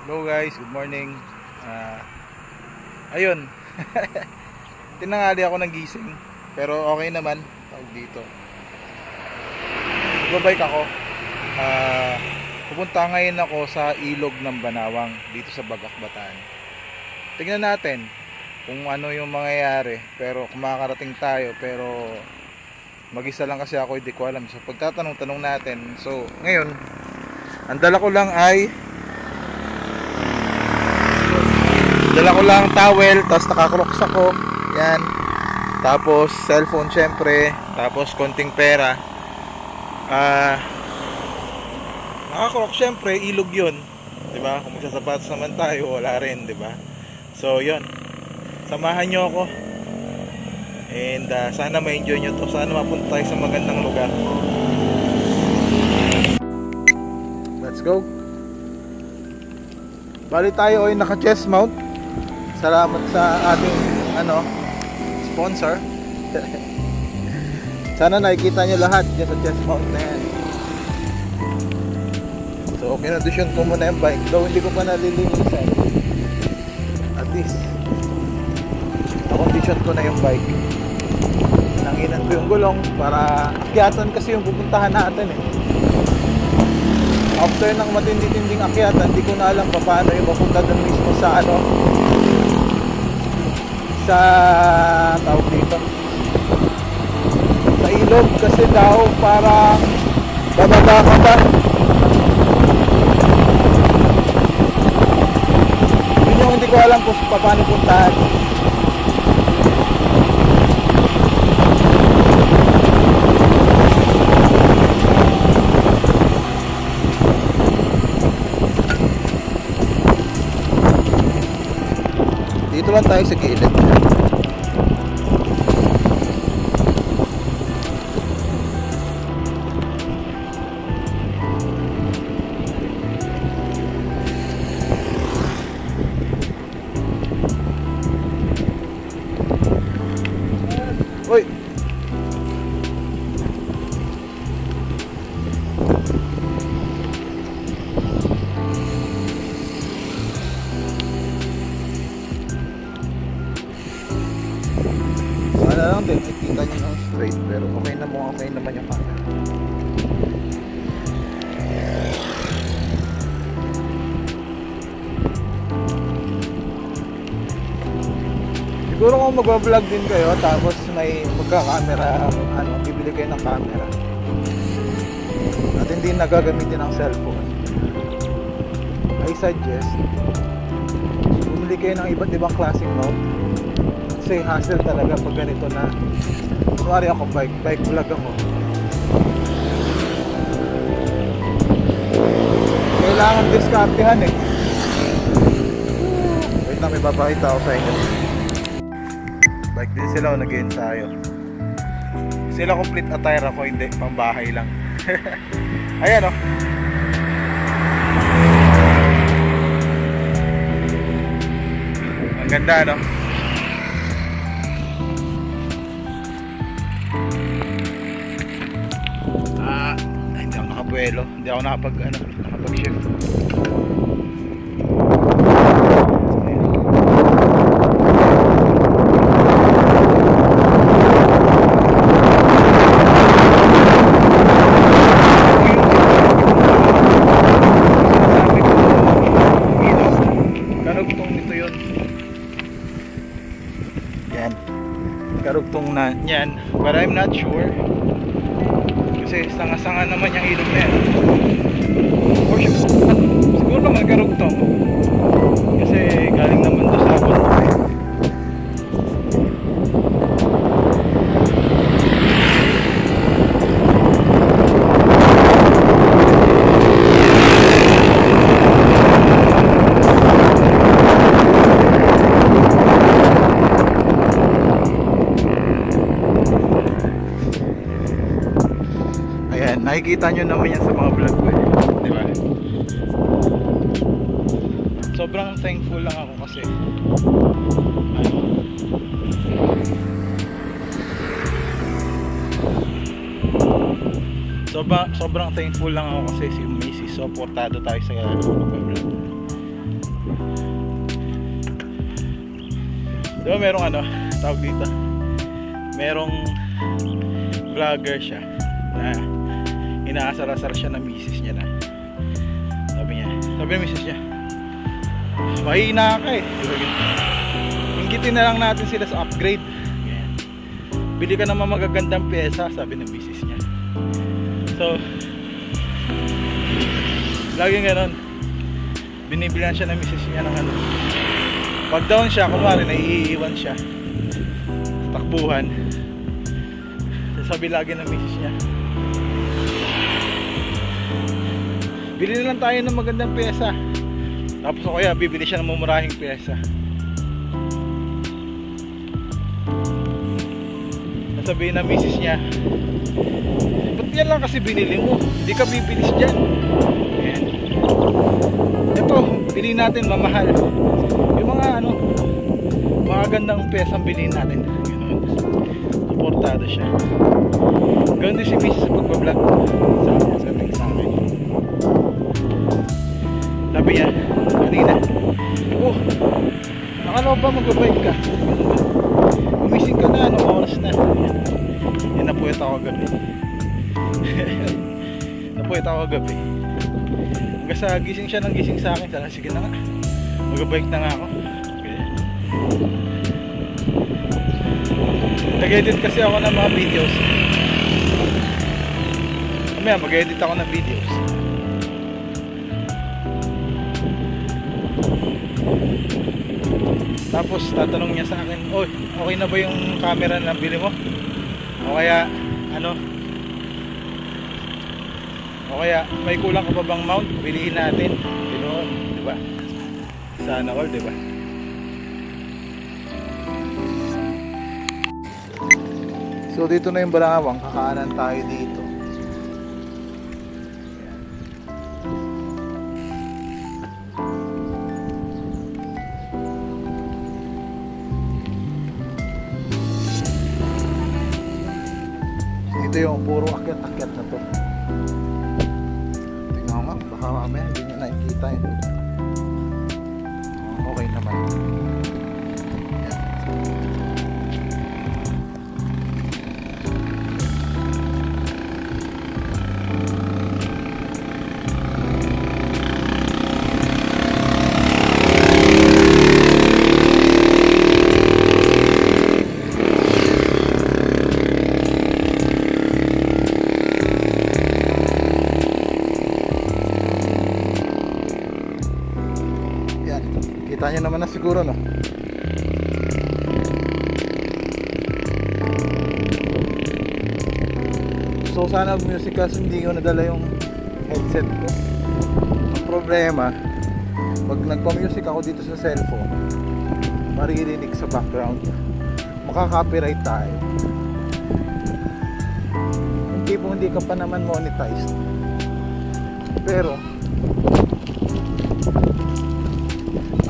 Hello guys, good morning. Ayun. Tinanghali ako ng gising, pero okay naman. Tawag dito. Magbabike ako. Pupunta ngayon ako sa ilog ng Banawang dito sa Bagak, Bataan. Tingnan natin kung ano yung mangyayari, pero kung makakarating tayo, pero mag-isa lang kasi ako, hindi ko alam. So pagtatanong-tanong natin. So ngayon, ang dala ko lang towel, tapos naka-crocs ako. Yan. Tapos cellphone syempre, tapos konting pera. Naka-crocs syempre, ilog 'yun. 'Di ba? Kung magsasapatos naman tayo, wala rin, 'di ba? So 'yun. Samahan niyo ako. And sana ma-enjoy nyo to. Sana mapunta tayo sa magandang lugar. Let's go. Bali tayo ay naka-chest mount. Salamat sa ating sponsor. Sana nakikita nyo lahat dyan sa chest mount na yan. So kinondisyon ko muna yung bike, though hindi ko pa nalilinisan. At least na-condition ko na yung bike. Nanginan ko yung gulong para akyatan kasi yung pupuntahan natin eh. After ng matindi-tinding akyatan, hindi ko na alam pa paano yung mapunta doon mismo sa tawag dito, sa ilog, kasi daw parang bababa ka pa. Yun yung hindi ko alam kung paano puntahan. Dito lang tayo sa gilid. Uy! Wala lang din, nakikita nyo ng straight, pero okay naman yung camera. Siguro kung magbablog din kayo, tapos may magka-camera, bibili kayo ng camera at hindi nagagamitin ng cellphone, I suggest bumili kayo ng iba't ibang klaseng mount. Kasi hassle talaga pag ganito na, kunwari ako bike vlog ako, kailangan diskartehan eh. Wait na, may papakita ako sa inyo. Bike din sila, nag-in tayo. Sila complete attire, ako hindi, pambahay lang. Ayan o. Ang ganda no. Hindi ako nakabuelo, hindi ako nakapag-shift. Karugtong nito yun. Yan. Karugtong na yan. But I'm not sure. Kasi sanga-sanga naman yung ilog na yan. Or siguro naman karugtong. Kasi galing naman doon sa abon. Ayan, nakikita nyo naman yan sa mga vlog ko eh. Diba? Sobrang thankful lang ako kasi sobrang thankful lang ako kasi si Mrs. supportado tayo sa vlog. Diba merong ano, tawag dito, merong vlogger siya na inaasar-asar siya ng misis niya na sabi ng misis niya, mahina ka eh, inggitin na lang natin sila sa upgrade. Ganyan. Bili ka naman magagandang pyesa, sabi ng misis niya. So laging ganon, binibilan siya ng misis niya ng ano, pag down siya, kumari naiiwan siya sa takbuhan, sabi lagi ng misis niya, bili na lang tayo ng magandang pyesa. Tapos o kaya bibili siya ng mumurahing pyesa. Sabi ng misis niya, ba't yan lang kasi binili mo, hindi ka bibilis dyan. Ayan. Ito, bili natin mamahal. Yung mga ano, mga gandang pyesang bilhin natin. Ganun. Suportado siya. Ganun din si misis sa pagbablog. Sabi sa akin. Sabi niya kanina, oh, nakalaw ba mag-bike ka? Gumising ka na, anong oras na? Yan, napuyat ako gabi. Napuyat ako gabi. Hanggang sa gising siya ng gising sa akin, sana sige na nga, mag-bike na nga ako. Nag-edit kasi ako ng mga videos. Mamaya mag-edit ako ng videos. Tapos tatanong niya sa akin, "Oy, okay na ba yung camera na bili mo? O kaya ano? O kaya may kulang ka pa bang mount? Bilihin natin." Ganoon, 'di ba? Sana all, 'di ba? So dito na yung Balangawang, kakaanan tayo dito. Ito yung puro akyat-akyat na to. Tingnan ko nga, baka mamaya hindi nyo nakikita yun. Okay naman. Kita nyo naman na siguro, no? So sana music kasi hindi ko nadala yung headset ko. Ang problema, pag nagpa-music ako dito sa cellphone, maririnig sa background, makaka-copyright tayo. Yung tipong hindi ka pa naman monetized, pero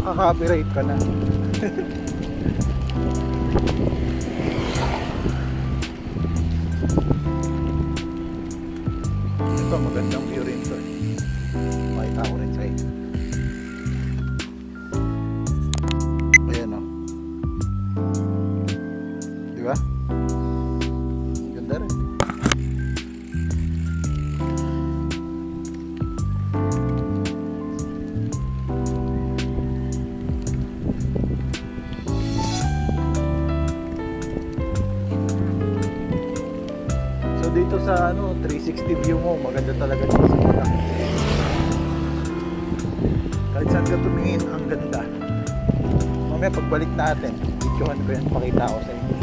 nakaka-copyright ka na. Ito, magandang view rin ito. Makita ko rin sa inyo. Ayan, o. Diba? Ganda rin. Dito sa ano, 360 view mo, maganda talaga dito sa Bulacan. Kahit saan ka tumingin, ang ganda. Mamaya pagbalik natin, videohan ko yan, pakita ko sa inyo.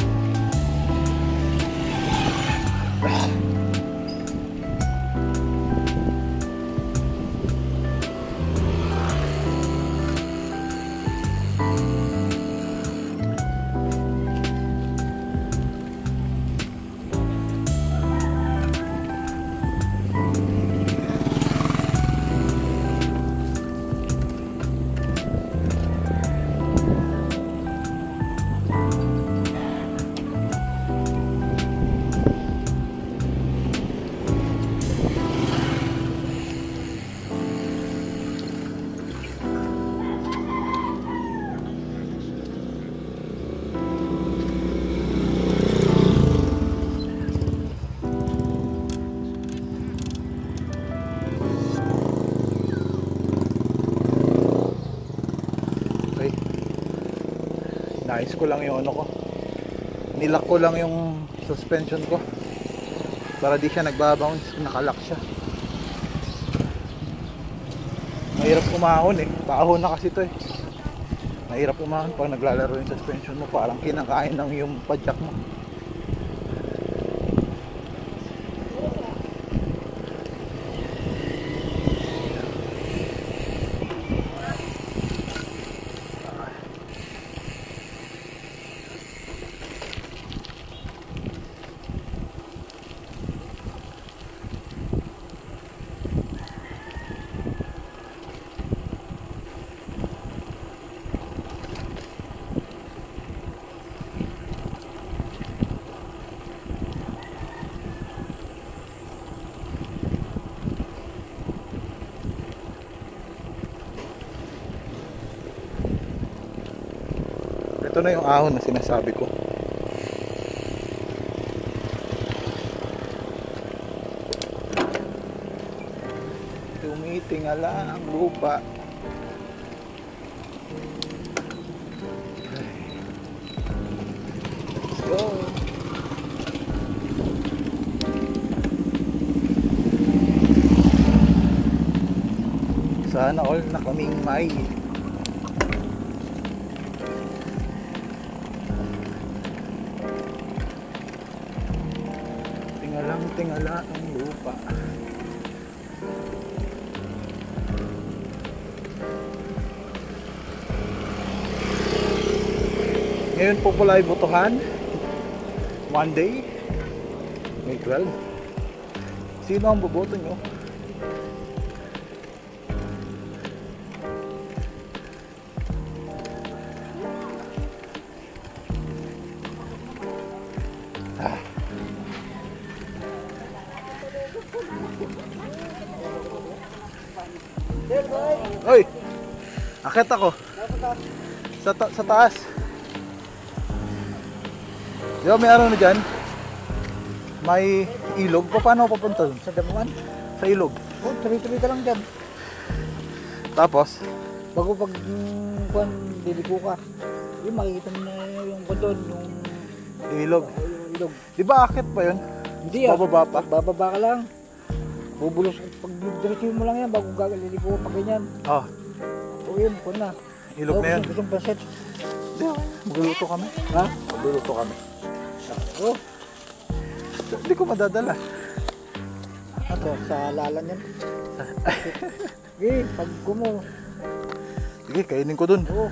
Ayos ko lang yung ano ko. Nilak ko lang yung suspension ko para di siya nagbabounce. Nakalock siya. Mahirap umahon eh. Paahon na kasi to eh. Mahirap umahon pag naglalaro yung suspension mo. Parang kinakain ng yung padjak mo. Ito na yung ahon na sinasabi ko. Tumitingala ang lupa. Let's go. Sana all na kaming may tingala ang lupa. Ngayon po pala ay botohan. Monday, May 12. Sino ang boboto nyo? Oy! Akit ako. Sa taas. Di ba may ano na dyan? May ilog. Paano ako papunta dun? Sa damuhan? Sa ilog. Oh, tuloy-tuloy ka lang dyan. Tapos, Bago pag kuhan, liliko ka. Yung makikita mo na yung kondon, yung ilog. ilog. Di ba akit pa yun? Hindi ah. Bababa pa? Bababa ka lang. Bubulos. Pag diretso mo lang yan, bago liliko ka pa ganyan. Oh, O yun, kuhan na. ilog na yun. Gustong pansit. Di, magluluto kami. Ha? Magluluto kami. Oh, Hindi ko madadala. ito, sa lalan yan. Sige, pag kumo. Sige, kainin ko dun. Oo.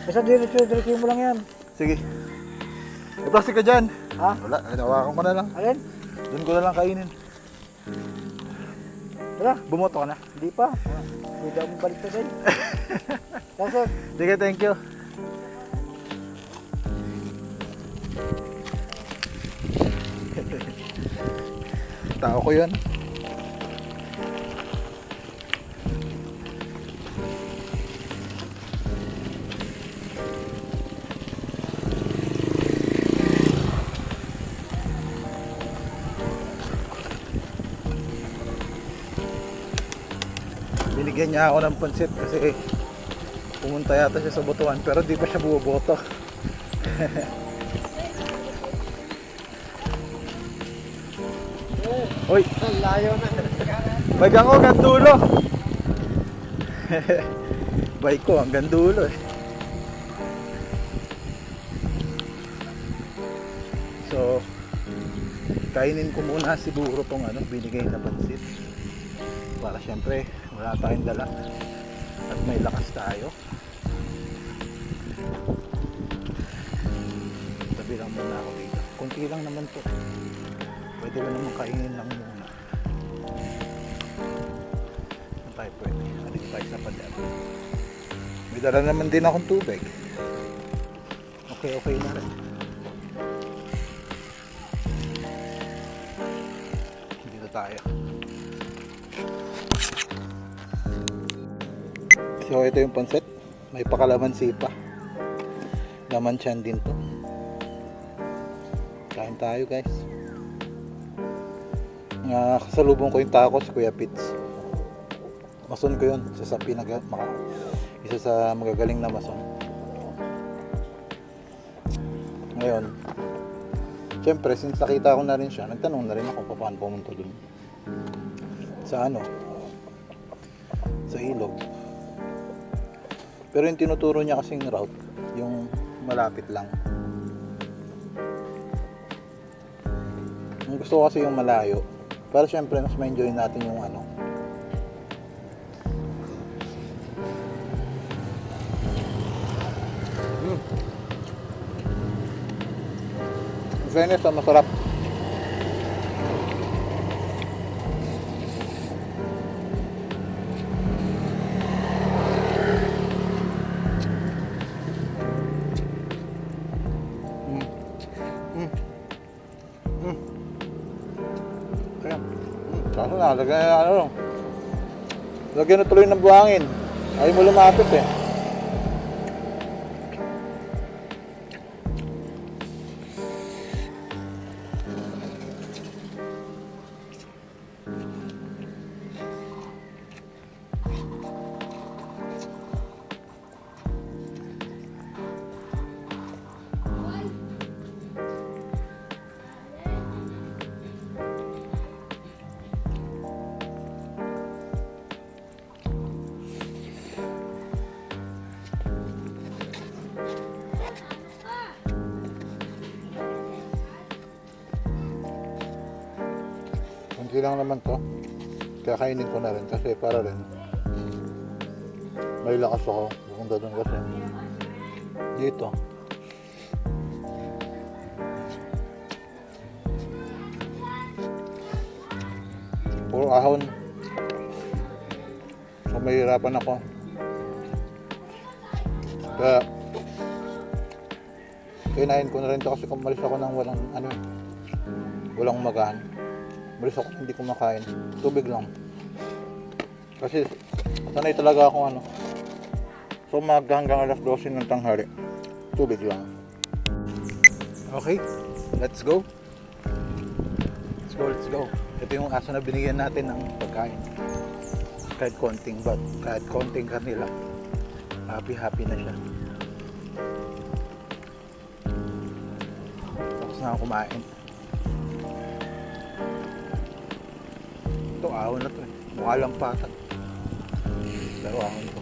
Basta diretso mo lang yan. Sige. May plastic ka dyan. Ha? Wala, nawakan ko na lang. Alin? Dun ko na lang kainin. Tara. Bumoto ka na. Hindi pa. Hindi daw mo balik na din. Kasi, Sige, thank you. Tao ko yun. Binigyan niya ako ng pansit kasi pumunta yata siya sa botohan pero di pa siya bumoboto. Uy, layo na. bagang ko hanggang dulo. Bike ko hanggang dulo eh. So, kainin ko muna siguro tong ano, binigay na pansit. Para syempre wala tayong dala at may lakas tayo. Tabi lang muna ako dito. Kunti lang naman to. Pwede ba naman kainin lang muna? Ano tayo pwede? Alit tayo sa padam. May dala naman din akong tubig. Okay na rin. Dito tayo. So ito yung pansit. May pakalamansi pa. Laman tiyan din to. Kain tayo guys. Kasalubong ko yung tacos, Kuya Pits. Mason ko yun. Isa sa magagaling na mason. Ngayon, syempre, since nakita ko na rin siya, nagtanong na rin ako kung paano pumunta dun. Sa ano? Sa ilog. Pero yung tinuturo niya kasing route, yung malapit lang. Ang gusto ko kasi yung malayo. Pero syempre, mas ma-enjoy natin yung ano. Fairness, masarap. Ayan. Kaso na, lagyan na tuloy ng buhangin. Ayaw mo lumapit eh. Kunti lang naman to. Kakainin ko na rin kasi para rin may lakas ako pupunta doon kasi dito puro ahon, so mahirapan ako kaya kinain ko na rin to kasi kumalis ako ng walang magaan. Malis ako hindi kumakain. Tubig lang. Kasi sanay talaga ako so hanggang alas 12 ng tanghali. Tubig lang. Okay, let's go. Let's go. Ito yung aso na binigyan natin ng pagkain. Kahit konting kanila. Happy na siya. Tapos na ako kumain. Ito ahon na to eh. Mukha lang patag. Pero ahon to.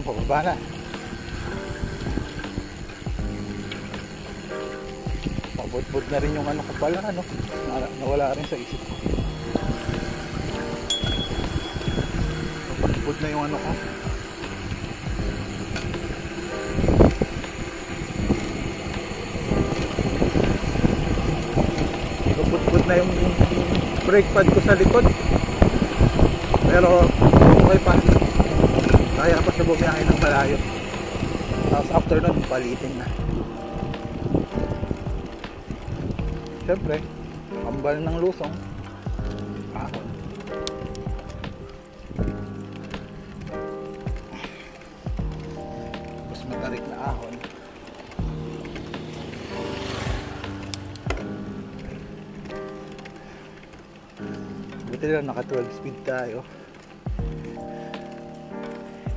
Pababa na. Pabot-bot na rin yung ko pala, nawala rin sa isip ko. Pabot-bot na yung ko. Pabot-bot na yung brake pad ko sa likod. Pero okay pa. Kaya pa sa bumiyahe ng malayo. Tapos after nun, palitin na. Siyempre, kambal ng lusong. Ahon. Tapos matarik na ahon. Buti lang naka 12 speed tayo.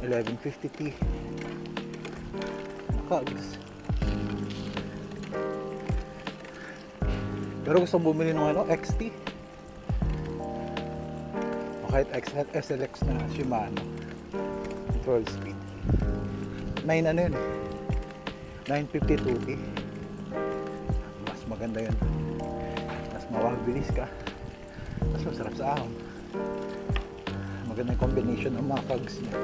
1150p nakags. Pero gusto bumili ng XT o kahit SLX na Shimano 12 speed 952p. Mas maganda yun, mas mawabilis ka, mas masarap sa ahon. Maganda yung combination ng mga cogs niya.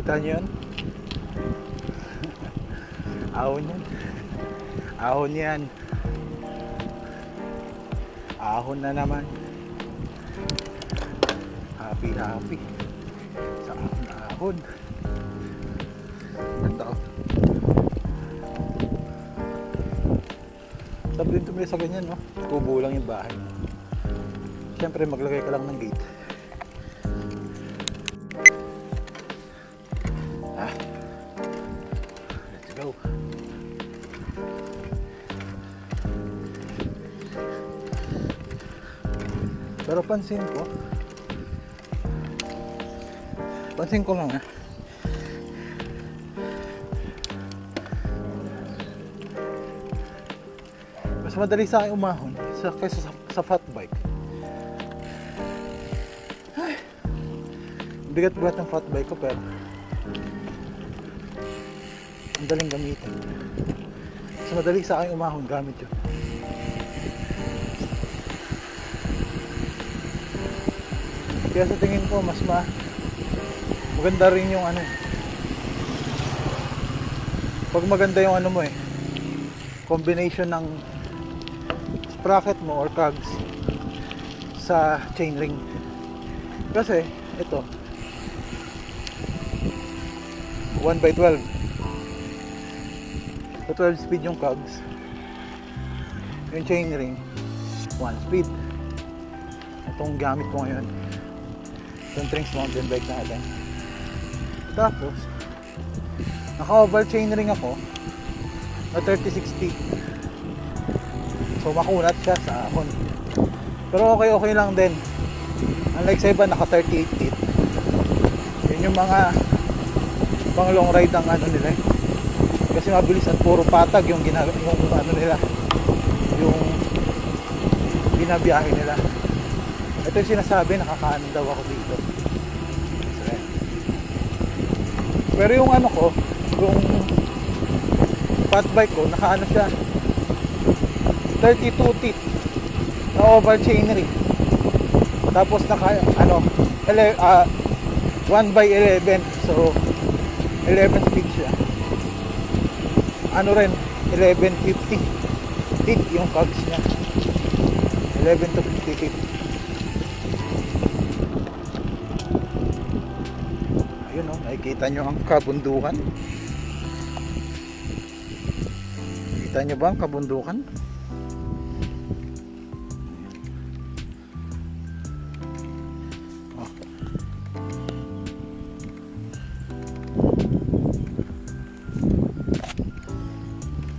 Kita nyo yun? Ahon yan. Ahon yan. Ahon na naman. Happy happy sa ahon. Ganda ko. Sabi din tumili sa ganyan, no? Kubo lang yung bahay. Siyempre maglagay ka lang ng gate. Let's go. Pero pansin ko lang mas madali sa akin umahon kaysa sa fat bike. Ay, bigat-bigat ng fat bike ko pero ang daling gamitin. Mas madali sa akin umahon gamit yun. Kaya sa tingin ko mas maganda rin yung ano. Pag maganda yung ano mo combination ng sprocket mo or cogs sa chainring. Kasi ito 1x12. So 12 speed yung cogs. Yung chainring 1 speed. Itong gamit ko ngayon. Itong Trinx mountain bike natin. Tapos naka-oval chainring ako na 36T. So makunat siya sa ahon. Pero okay lang din. Unlike sa iba naka 38 feet. Yun yung mga pang long ride ang ano nila. Kasi mabilis at puro patag yung ano nila. Yung binabiyahe nila. Ito yung sinasabi, nakakaano daw ako dito. Pero yung ano ko, yung fat bike ko, nakaano siya 32 teeth na oval chainring. Tapos naka ano 1x11, so 11 speed siya. Ano rin 1150 teeth yung cogs niya. 11 to 50 teeth. Ayun oh, nakikita nyo ang kabundukan. Kita nyo ba ang kabundukan? Oh.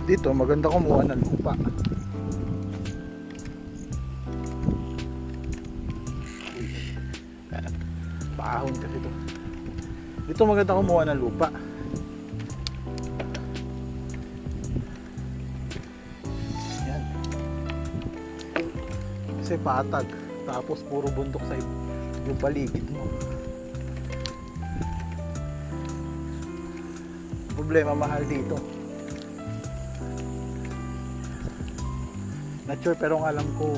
Dito maganda kumuha ng lupa. Paahon kasi ito. Dito maganda kumuha ng lupa. Yan. Kasi patag. Tapos puro bundok sa yung paligid mo. Problema mahal dito. Not sure pero ang alam ko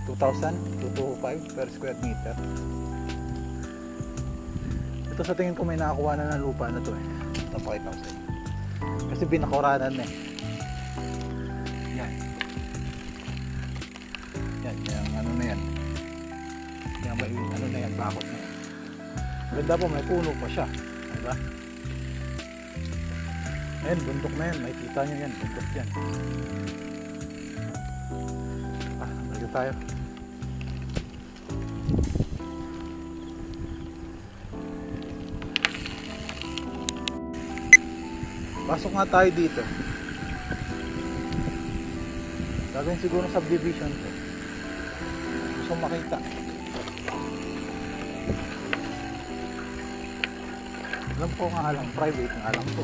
2,000, 225 per square meter. Ito sa tingin ko may nakakuha na ng lupa na to Ito pakita ko sa inyo. Kasi binakuranan na Yan. Yan, yung ano na yan. Yung may ano na yan, bakot na yan. Ganda po, may puno pa siya. Diba? Ayan, bundok na yan. Makikita nyo yan, bundok yan. Balik tayo. Pasok nga tayo dito. Gagawin siguro subdivision to. Gusto makita. Alam ko nga lang, private nga lang to.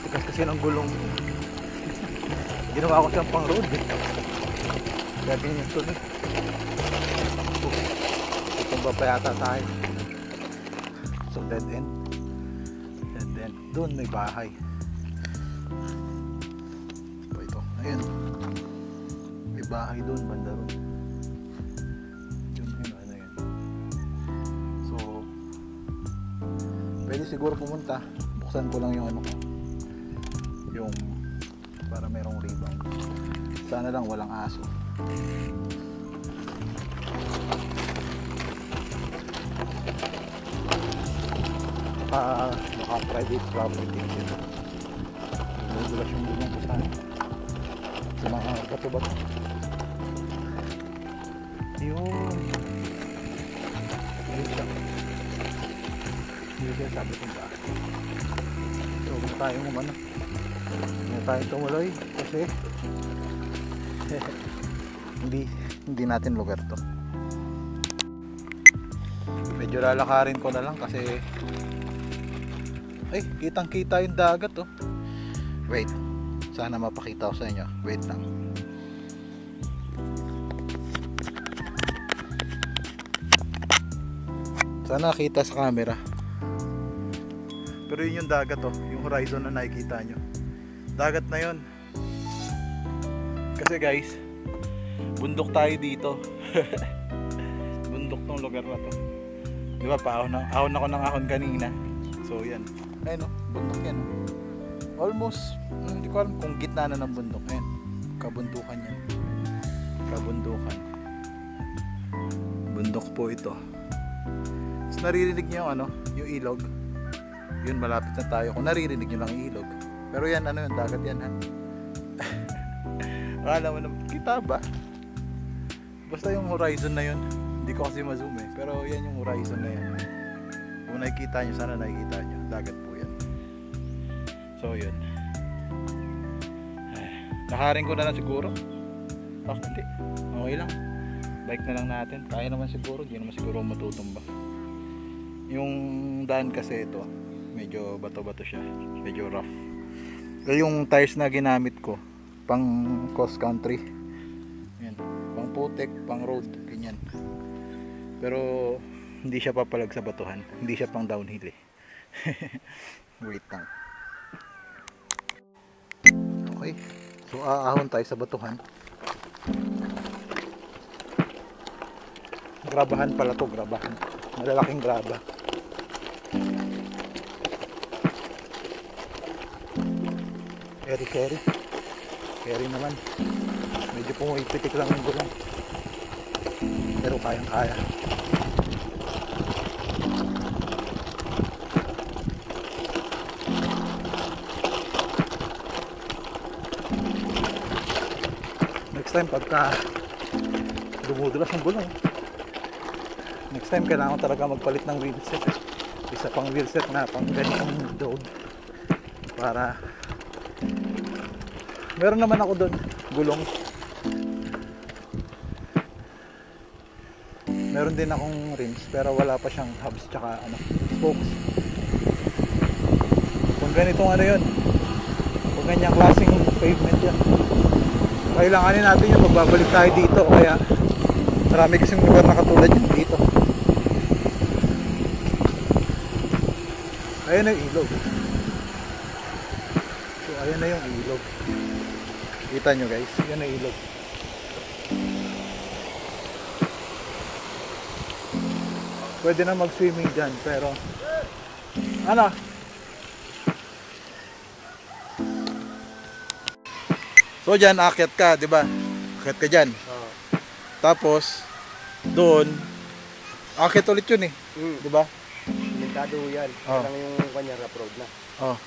Tikas kasi ng gulong. Ginawa ko siyang pang road Kaya pinito na. Itumba pa yata tayo. So dead end. Dead end. Doon may bahay. Ayan. May bahay doon, banda ron. Yun, ano yan. So, pwede siguro pumunta. Buksan ko lang yung ano ko. Yung para merong rebound. Sana lang walang aso. Baka private property yun. Magulas yung bunong ko sana sa mga bato-bato. Yun siya. Yun siya sabi kong daan. So huwag tayong umano, huwag tayong tumuloy kasi hindi natin lugar to. Medyo lalakarin ko na lang kasi ay, kitang kita yung dagat oh. Wait, sana mapakita ko sa inyo. Wait lang. Sana kita sa camera. Pero yun yung dagat oh, yung horizon na nakikita nyo. Dagat na yun. Kasi guys, bundok tayo dito. Bundok tong lugar na to. Di ba, ahon ako ng ahon kanina. So yan. Ayun o, bundok yan o. Almost, hindi ko alam kung gitna na ng bundok. Ayun, kabundukan yan. Kabundukan. Bundok po ito. Tapos naririnig nyo yung ano, yung ilog. Yun, malapit na tayo. Kung naririnig nyo lang yung ilog. Pero yan, ano yun, dagat yan ha. Akala mo naman, kita ba? Basta yung horizon na yun. Hindi ko kasi ma-zoom eh. Pero yan yung horizon na yan. Kung nakikita nyo, sana nakikita nyo. Dagat po yan. So yun. Nakarin ko na lang siguro. Baka hindi. Okay lang. Bike na lang natin. Kaya naman siguro. Hindi naman siguro matutumba. Yung daan kasi ito, medyo bato-bato siya. Medyo rough. Yung tires na ginamit ko, pang cross country. Yan. Pang putek, pang road. Ganyan. Pero hindi siya papalag sa batuhan. Hindi siya pang downhill eh. Wait lang. Okay. So aahon tayo sa batuhan. Grabahan pala to, grabahan. Malalaking graba. Carry naman. Medyo pumipitik lang yung gulong. Pero kayang kaya. Next time pagka dumudulas ang gulong, next time kailangan talaga magpalit ng wheel set. Isa pang wheel set na pang ganitong road. Para meron naman ako doon gulong. Meron din akong rims pero wala pa siyang hubs tsaka ano, spokes. Kung ganitong ano yun, kung ganyang klaseng pavement yan, kailanganin natin yung magbabalik tayo dito. Kaya marami kasing lugar na katulad yun dito. Ayan na yung ilog. So ayan na yung ilog. Kita nyo guys, yan na ilog. Pwede na mag-swimming dyan, pero ano? So dyan, aakyat ka, di ba? Aakyat ka dyan. Oo. Tapos, doon, aakyat ulit yun eh. Di ba? Limitado yan. Oh. Parang yung kanya rough road na. Oh.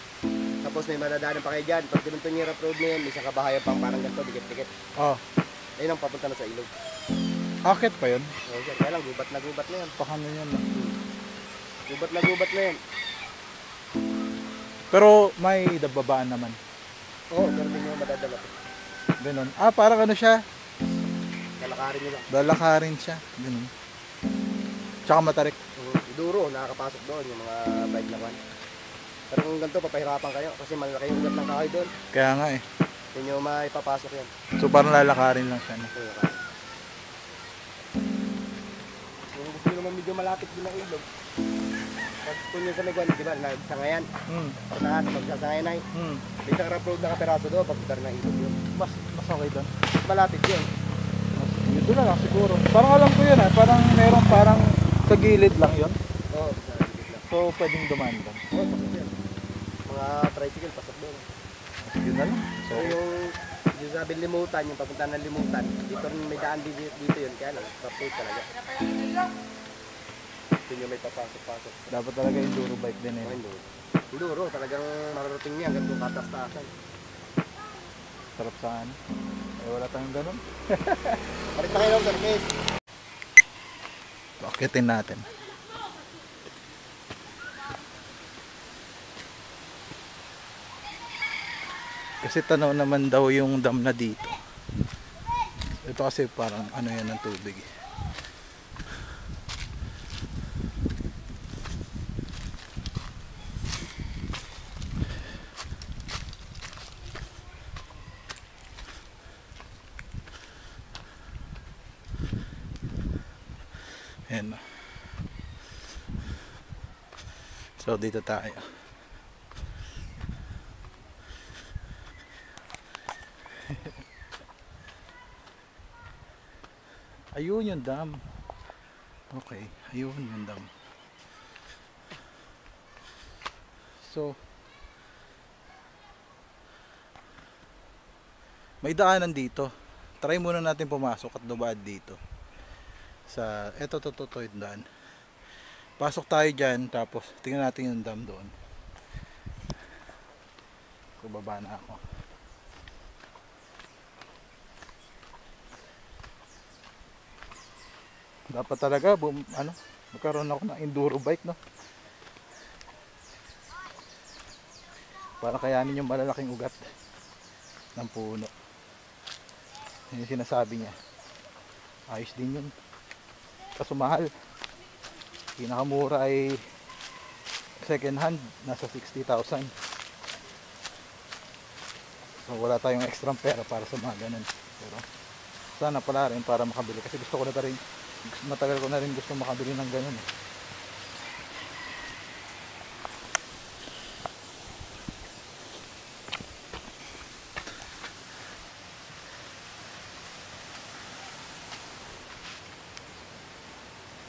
Tapos may madadaanan pa kayo dyan. Pag ganito yung rough road na yan, may isang kabahayan pang parang ganito, dikit-dikit. Oh. Ayun ang papunta na sa ilog. Aakyat pa yun? Oo, yan. Kaya lang, gubat na yan. Pakano yun? Gubat na yan. Pero may dababaan naman. Oo, pero din yung madadala. Ganun. Ah, parang ano siya? Lalakarin nyo lang. Lalakarin siya. Ganun. Tsaka matarik. Duro, nakakapasok doon yung mga bike naman. Pero kung ganito, papahirapan kayo kasi malaki yung ugat ng kahoy doon. Kaya nga eh. Hindi nyo maipapasok yan. So parang lalakarin lang siya. No? Kung gusto nyo naman medyo malapit din ang ilog, pag kung nyo sa nagwan, di ba, nagsangayan. Sa taas, pagsasangayan ay, may isang rough road na kaperaso doon, pagkakar ng ilog yun. Mas okay doon. Malapit yun. Dito na lang siguro. Parang alam ko yun parang meron parang sa gilid lang yun. Oo, sa gilid lang. So pwedeng dumaan doon. Oo, pasok yan. Mga tricycle, pasok doon. Yun na lang. So yung sabi limutan, yung papunta ng limutan, dito rin may daan dito yun, kaya lang, traffic talaga. Yun yung may papasok-pasok. Dapat talaga enduro bike din Mga eh. enduro. Enduro, talagang mararating niya hanggang doon katas-tasan. Sarap sa ano. Eh wala tayong ganun. Palit na kayo ng service. Pakitin natin. Kasi tanaw naman daw yung dam na dito. Ito kasi parang ano yan ng tubig eh. Ayan na. So dito tayo. Ayun yung dam. Okay, ayun yung dam. So may daanan dito. Try muna natin pumasok at dumaan dito. Sa eto to yung daan. Pasok tayo diyan tapos tingnan natin yung dam doon. So baba na ako. Dapat talaga magkaroon ako ng enduro bike, no? Para kayanin yung malalaking ugat ng puno. Yun yung sinasabi niya. Ayos din yun. Kaso mahal. Pinakamura ay second hand, nasa 60,000. So wala tayong extra pera para sa mga ganun. Pero sana pala rin para makabili. Kasi gusto ko na rin, matagal ko na rin gusto makabili ng ganun eh.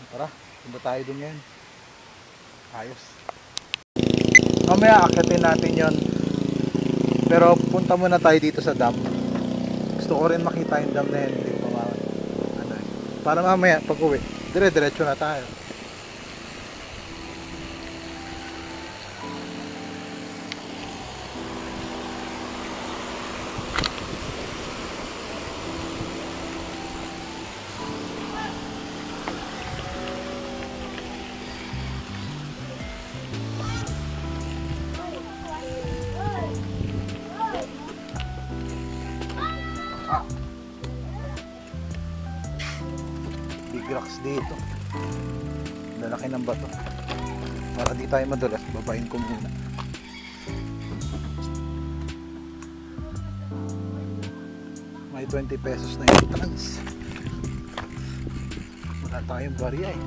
Tara, punta tayo dun ngayon. Ayos. Mamaya akitin natin yon. Pero punta muna tayo dito sa dam. Gusto ko rin makita yung dam na yan. Hindi ko para mamaya pag uwi, dire-diretso na tayo. Big rocks dito. Lalaki ng bato. Para di tayo madulas, babain ko muna. May 20 pesos na yung trans. Wala tayong barya eh.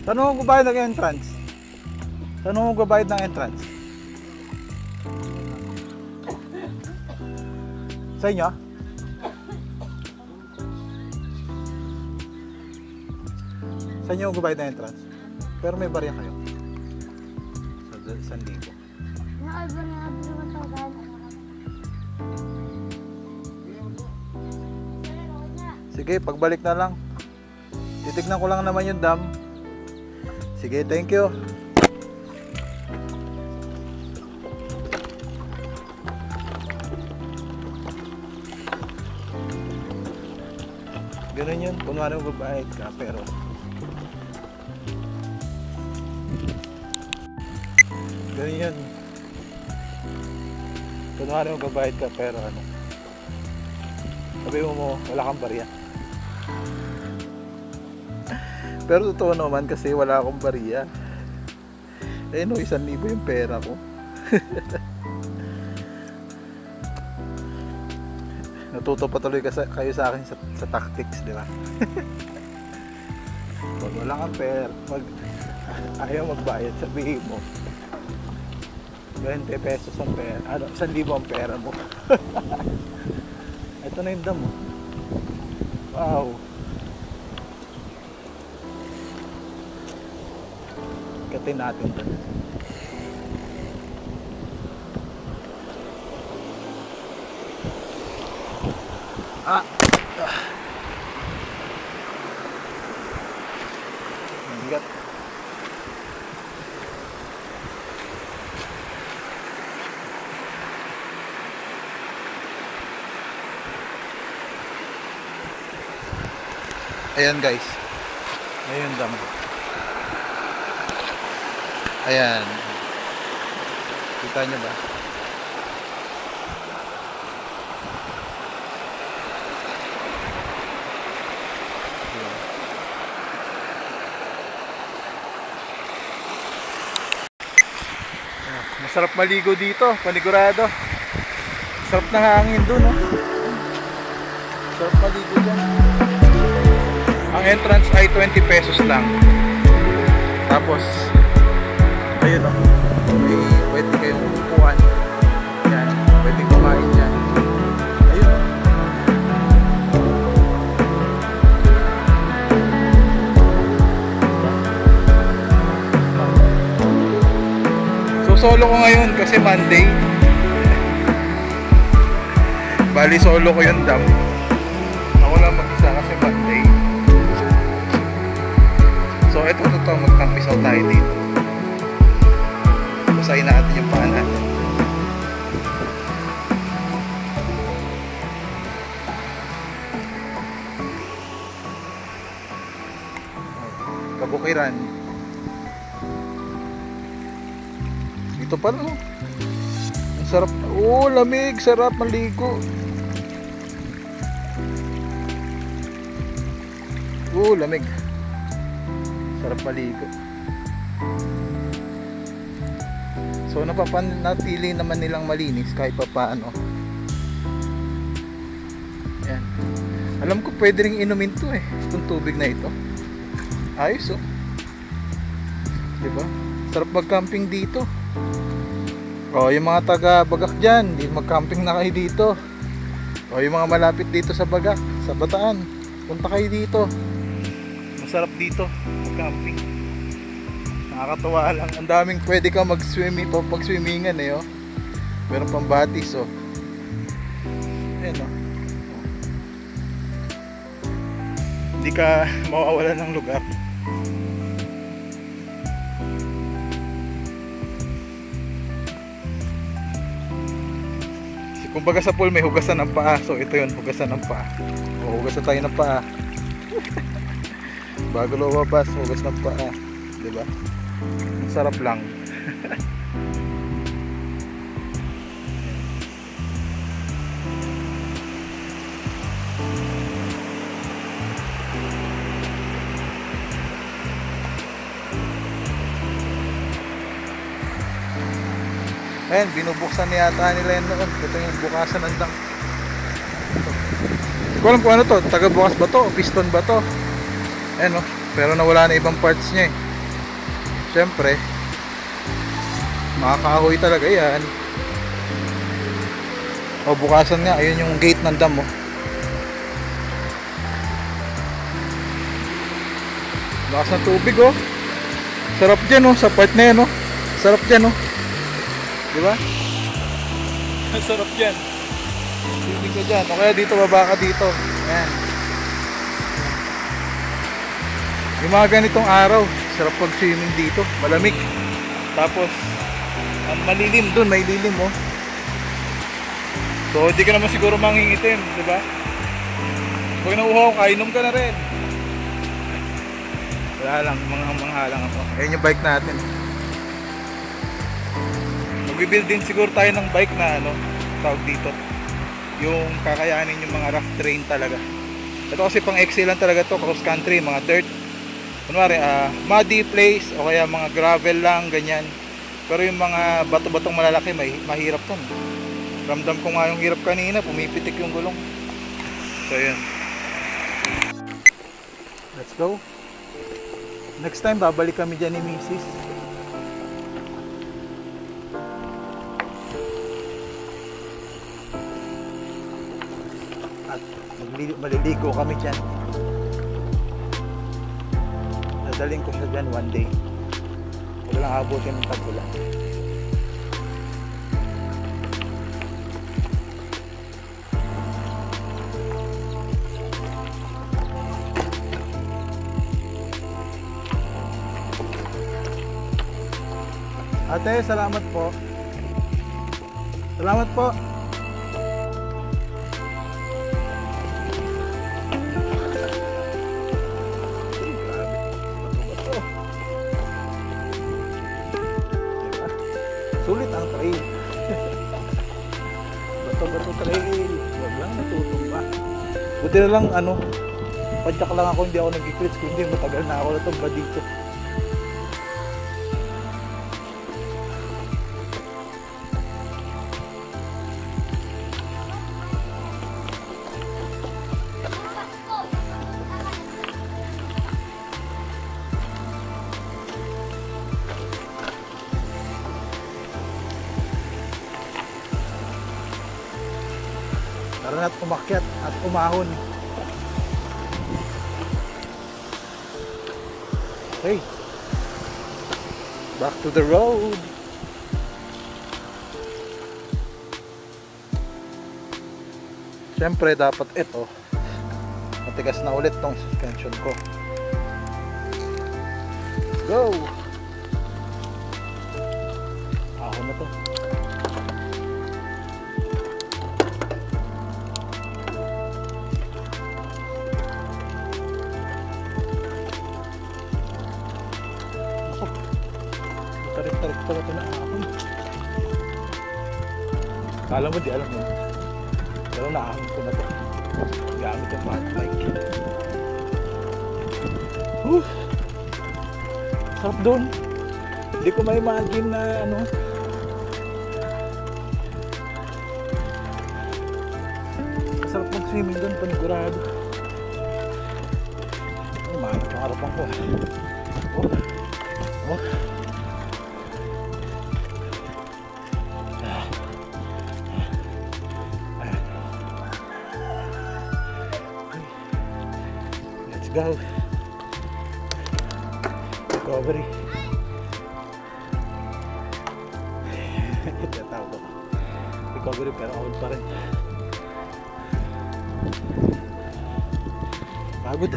Tanong ko bayad ng entrance? Tanong ko bayad ng entrance? Sa inyo? Sa inyo ko bayad ng entrance? Pero may barya kayo? Sa 1,000. Sige, pagbalik na lang. Titignan ko lang naman yung dam. Sige, thank you. Ganun yun, kunwari magbabayad ka, pero ganun yun. Kunwari magbabayad ka, pero ano, sabi mo wala kang barya. Pero totoo naman kasi wala akong barya. Eh no, 1,000 yung pera ko. Natuto pa tuloy kayo sa akin sa tactics, di ba? Pag wala kang pera, ayaw magbayad, sabihin mo 20 pesos ang pera, 1,000 ang pera mo. Ito na yung dam mo. Wow. Katin natin ito. Bigat. Ayan guys. Ayun dam. Ayan. Kita nyo ba? Masarap maligo dito, panigurado. Sarap ng hangin dun, oh. Sarap maligo dyan. Ang entrance ay 20 pesos lang. Tapos ayun, oh. May pwede kayong upuan. Yan, pwede kumain dyan. Ayun, oh. Solo ko ngayon kasi Monday. Bali solo ko yung dam. Ako lang mag-isa kasi Monday. So ito totoo, magkampisaw tayo dito. Basahin natin yung paa natin. Kabukiran. Ito pala, oh. Ang sarap. Oh, lamig, sarap maligo. Oh, lamig. Sarap maligo. So napapanatili naman nilang malinis kahit pa paano. Yan. Alam ko pwede ring inumin to eh, itong tubig na ito. Ayos, oh. Diba? Sarap mag-camping dito. O, yung mga taga Bagak dyan, di mag-camping na kayo dito. O, yung mga malapit dito sa Bagak, sa Bataan, punta kayo dito. Masarap dito mag-camping. Nakakatawa lang. Ang daming pwede ka mag-swimming, pag-swimmingan eh, oh. Meron pang batis, oh. Ayan, oh. Hindi ka mawawala ng lugar. Kumbaga sa pool may hugasan ng paa. So ito yun, hugasan ng paa. O, hugasan tayo ng paa. Bago lumabas, hugas ng paa. Diba? Ang sarap lang. Ayan, binubuksan yata nila yun noon. Ito yung bukasan ng dam. Hindi ko alam kung ano to. Taga-bukas ba to? O piston ba to? Ayan, oh. Pero nawala na ibang parts niya eh. Siyempre, makakahoy talaga yan. O, bukasan nga. Ayun yung gate ng dam, oh. Lakas ng tubig, oh. Sarap dyan, oh. Sa part na yan, oh. Sarap dyan, oh. Diba? Ang sarap dyan. Swimming ka dyan. O kaya dito, baba ka dito. Ayan. Yung mga ganitong araw, sarap pag swimming dito. Malamig. Tapos, malilim dun. May lilim, oh. So, hindi ka naman siguro mangingitim. Diba? Pag nauuhaw ka, inom ka na rin. Wala lang, mga lang ako. Ayan yung bike natin. Mag-build din siguro tayo ng bike na ano, tawag dito. Yung kakayanin yung mga rough terrain talaga. Ito kasi pang excellent talaga to, cross country, mga dirt. Kunwari, muddy place o kaya mga gravel lang, ganyan. Pero yung mga bato-batong malalaki, mahirap to. Ramdam ko nga yung hirap kanina, pumipitik yung gulong. So yun. Let's go. Next time babalik kami dyan ni Mrs. At maliligo kami dyan. Dadaling ko siya dyan one day. Huwag lang abutin ng tag-ulan. Ate, salamat po. Salamat po. Sulit ang trail. Bato-bato trail. Wag lang natutumba. Buti na lang ano, padyak lang ako, hindi ako nag-glitch, kundi matagal na ako natumba dito. Tara na't umakyat at umahon. Okay. Back to the road. Siyempre dapat ito. Matigas na ulit tong suspension ko. Go! Ahon na to. Tarik-tarik pala ito na ahon. Kala mo di alam mo. Pero naahon ko na ito. Gamit yung fat bike. Sarap doon. Hindi ko ma-imagine na ano. Sarap mag-swimming doon, panigurado. Mahanap yung harapan ko. Oh. Let's go. Recovery. Ito tawag ko. Recovery pero out pa rin. Pagod.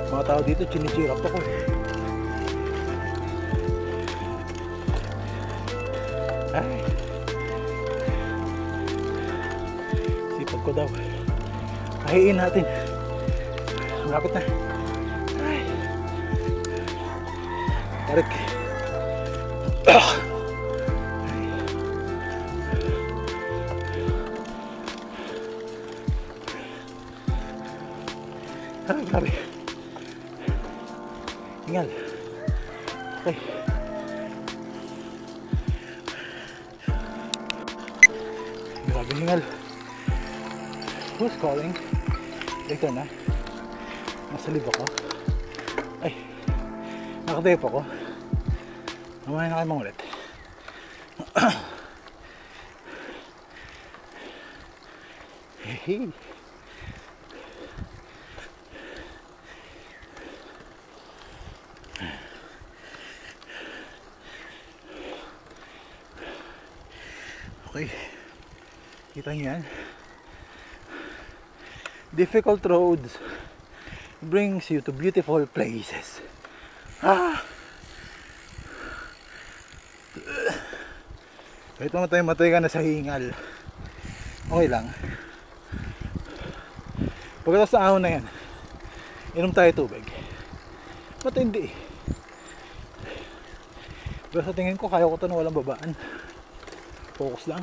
Mga tao dito chinichirap ako. Ay, sipag ko daw. Kahiin natin. Malapit na. Ay, tarik. Ay, grabe. Hingal. Okay. Grabe hingal. Who's calling? Later na. Nasa liba ko. Ay. Nakadayop ako. Mamaya na kayo mangulit. Hey. Okay. Kita niyo yan? Difficult roads brings you to beautiful places. Kahit matay ka na sa hingal, okay lang. Pagkatapos sa ahon na yan, inom tayo tubig. Matindi. Pero sa tingin ko, kaya ko ito na walang babaan. Focus lang.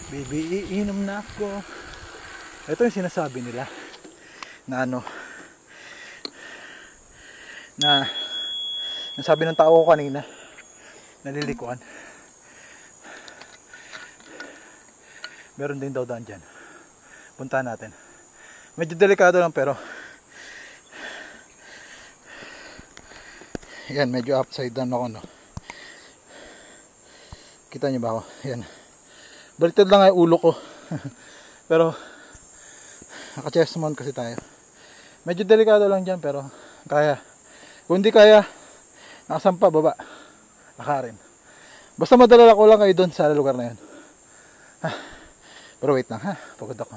Baby, iinom na ako. Ito yung sinasabi nila na ano, na nasabi ng tao ko kanina, nalilikuan. Meron din daw daan dyan. Puntahan natin. Medyo delikado lang pero yan, medyo upside down ako, no. Kita nyo ba ako? Yan. Baliktad lang ay ulo ko. Pero naka-chest mount kasi tayo. Medyo delikado lang dyan pero kaya. Kung hindi kaya, nakasampa baba. Lakarin. Basta madala ko lang kayo doon sa lugar na yun. Pero wait lang ha. Pagod ako.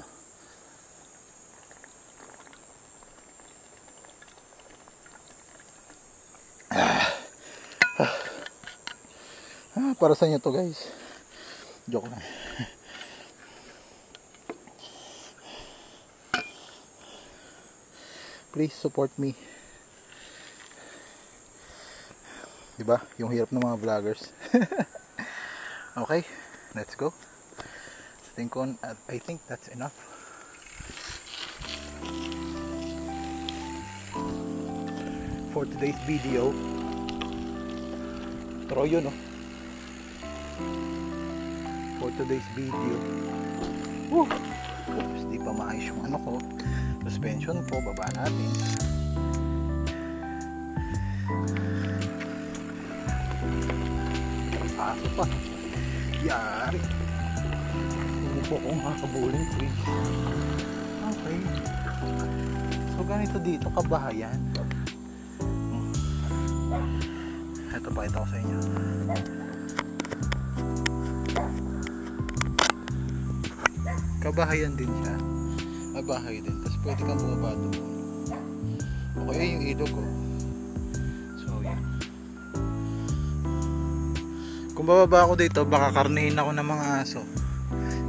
Para sa inyo to guys. Joke lang. Please support me. Diba? Yung hirap ng mga vloggers. Okay, let's go. I think that's enough. For today's video. Pero yun, no? For today's video. Oops, di pa maayos yung ano ko. Suspension po, baba natin. Aso pa. Yari. Hindi po kung makakabulin, please. Okay. So ganito dito, kabahayan. Ito, pakita ko sa inyo. Kabahayan din siya. Bahay din. Tapos pwede kang bumaba doon. Okay, yung ilog ko. So, yan. Kung bababa ako dito, baka karnihin ako ng mga aso.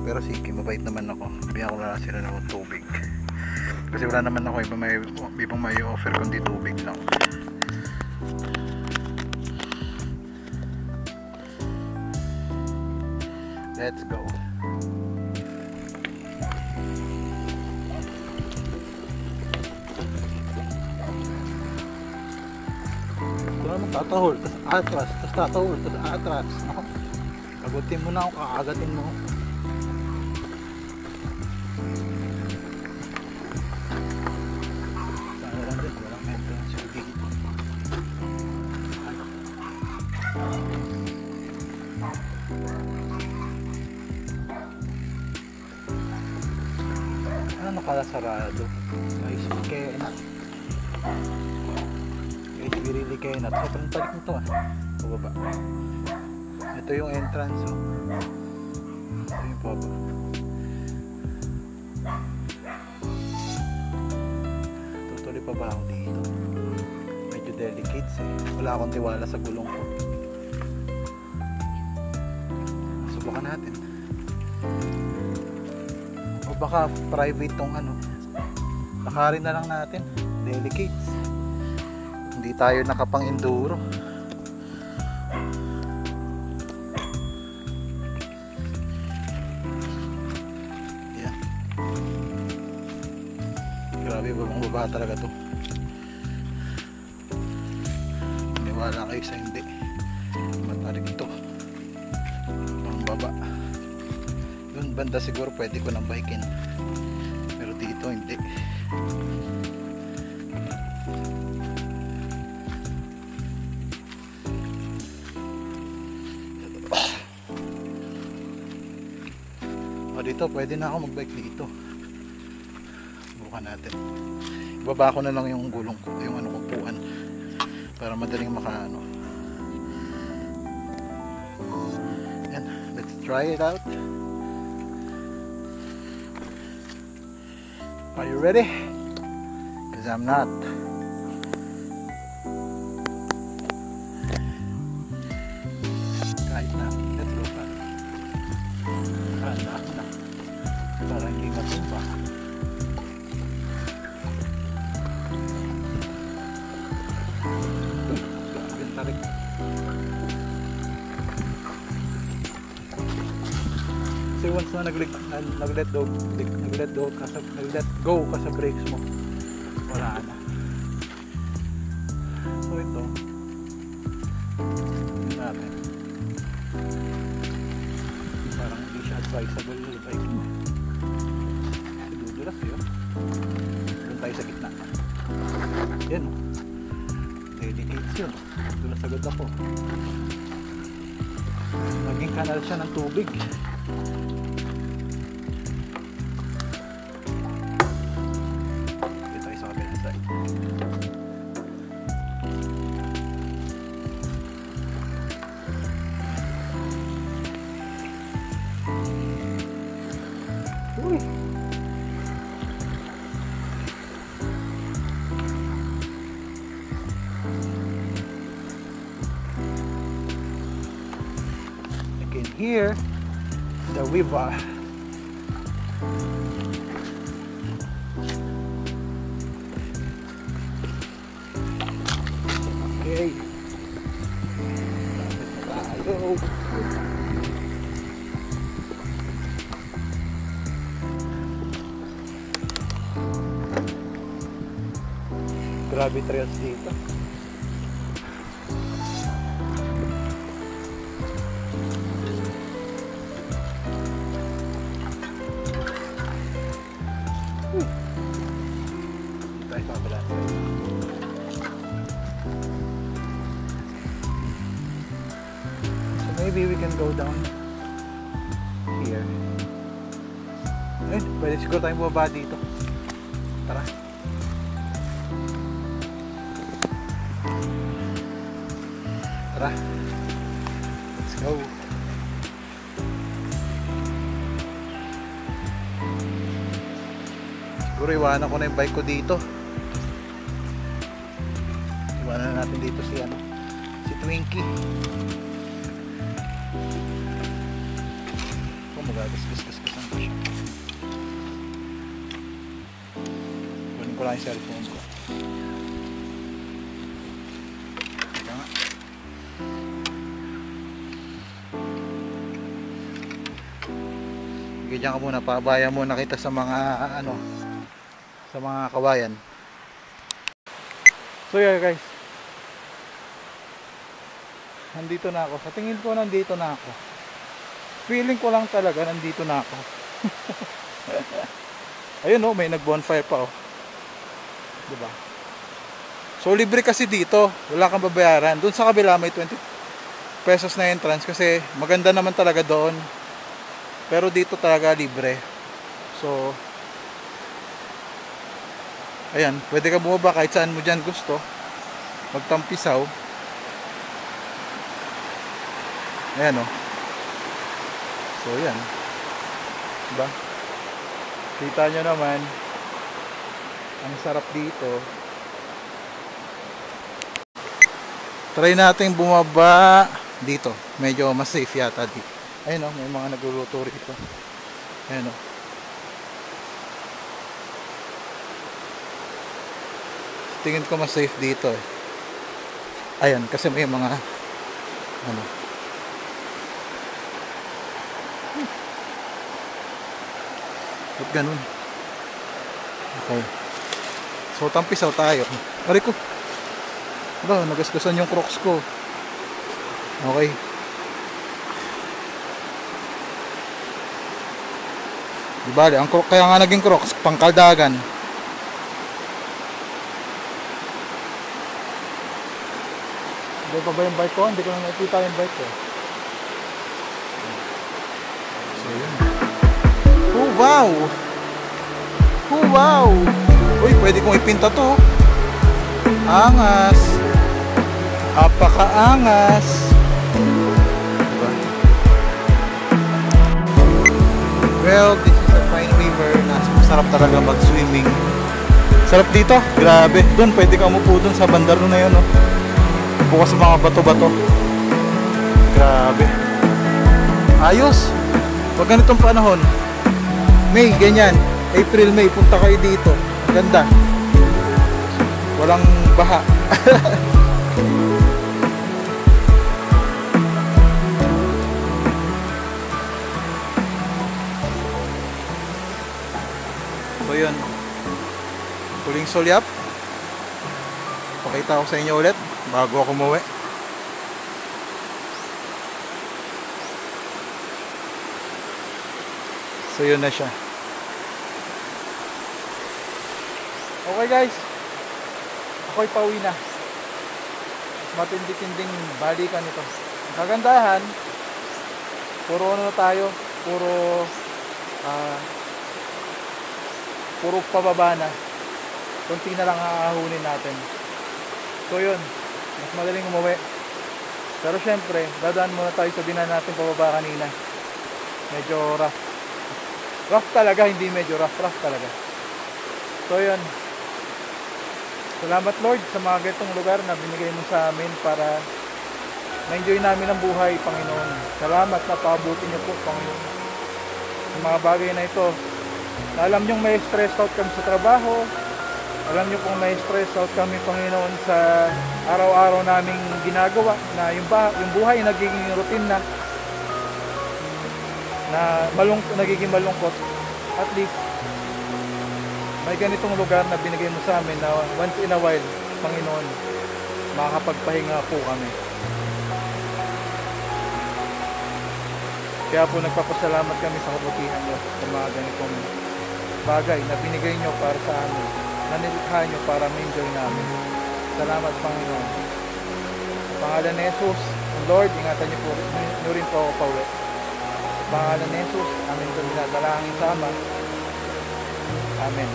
Pero sige, mabait naman ako. Bigyan ko na sila ng tubig. Kasi wala naman ako ibang may offer kundi tubig lang. Let's go. Tatahol, tas atras, tas tatahol, tas atras. Kagutin mo na ako, kakagatin mo. Sana lang din, walang entrance dito. Ano nakalasarado? Guys, kaya na. We really cannot. So, balik nito pababa. Ito yung entrance, oh. Ito yung pababa. Tutuloy pa ba ako dito? Medyo delicate wala akong tiwala sa gulong ko. Subukan natin. O baka private tong ano. Lakarin na lang natin. Delicates. Hindi tayo nakapang enduro. Yan. Grabe, babang-baba talaga to. Maniwala kayo sa hindi. Matarik ito. Ang baba. Doon banda siguro pwede ko nang bikin. Pero dito hindi. ito, pwede na ako magbike dito. Subukan natin. Ibaba ko na lang yung gulong ko, yung ano upuan, para madaling makaano. Yan, let's try it out. Are you ready? Because I'm not. Kahit na, let's go pa. Kanda na. Para hindi matumba. Grabe ang tarik. Kasi once na nag-let go ka sa brakes mo, wala na. So ito, yun natin. Parang hindi siya advisable yung bike mo. Kasi dudulas yun. Doon tayo sa gitna. Yan o. Dedicates yun. Dudulas agad ako. Naging kanal siya ng tubig. Dito tayo sa kabilang side. Uy! I can hear the river. Okay. Lapit na tayo. Grabe trails dito. Tayo sa kabilang side. So maybe we can go down here. Ayun, pwede siguro tayong bumaba dito. Tara. Tara. Let's go. Siguro iwanan ko na yung bike ko dito. Iwanan na natin dito si Twinkie. Oh, magagasgas-gasgas ang siya. Kunin ko lang yung cellphone ko. Teka nga. Ganyan ka muna, paabaya muna kita sa mga sa mga kawayan. So yeah guys, nandito na ako. Sa tingin ko nandito na ako. Feeling ko lang talaga nandito na ako. Ayun oh, may nag-bonfire pa oh. Diba? So libre kasi dito, wala kang babayaran. Doon sa kabila may 20 pesos na entrance kasi maganda naman talaga doon. Pero dito talaga libre. So ayan, pwede ka bumaba kahit saan mo dyan gusto. Magtampisaw. Ayan o. So ayan. Diba? Kita nyo naman. Ang sarap dito. Try natin bumaba dito. Medyo mas safe yata dito. Ayan o, may mga nagluluto rito. Ayan o. Tingin ko mas safe dito eh. Ayan, kasi may mga Ba't ganun? Okay. So, tampisaw tayo. Aray ko. Aba, nagasgasan yung crocs ko. Okay. Di bale, kaya nga naging crocs, pangkaldagan. Hindi pa ba yung bike ko? Hindi ko na nakikita yung bike ko. So, yun. wow! Oh, wow! Uy, pwede kong ipinta to. Angas. Apakaangas. Diba? Well, this is a fine river na masarap talaga mag-swimming. Sarap dito, grabe. Doon, pwede ka umupo doon sa bandar na yun, oh. Bukas sa mga bato-bato. Grabe. Ayos. Pag ganitong panahon, May, ganyan. April, May, punta kayo dito. Ganda. Walang baha. So yun. Huling sulyap. Pakita ko sa inyo ulit bago ako umuwi. So yun na siya. Okay guys, ako'y pauwi na. Matindi-tinding balikan ito. Kagandahan, puro ano na tayo, puro pababa na. Kunti na lang aahunin natin. So yun, mas madaling umuwi. Pero syempre, dadaan muna tayo sa dinan natin pababa kanina. Medyo rough. Rough talaga, hindi medyo rough talaga. So yun, salamat Lord sa mga ganitong lugar na binigay mo sa amin para ma-enjoy namin ang buhay, Panginoon. Salamat na paabutin niyo po, Panginoon. Sa mga bagay na ito, na alam niyong may stress out kami sa trabaho, alam niyo pong may stress out kami, Panginoon, sa araw-araw naming ginagawa, na yung buhay nagiging routine na nagiging malungkot. At least may ganitong lugar na binigay mo sa amin na once in a while, Panginoon, makakapagpahinga po kami. Kaya po nagpapasalamat kami sa kabutihan niyo sa mga ganitong bagay na binigay niyo para sa amin, na nilikha niyo para ma-enjoy namin. Salamat, Panginoon. Sa pangalan ni Jesus, Lord, ingatan niyo po niyo rin po ako pauwi. Sa pangalan ni Jesus, amin ito dinadalangin sa Ama. Amen.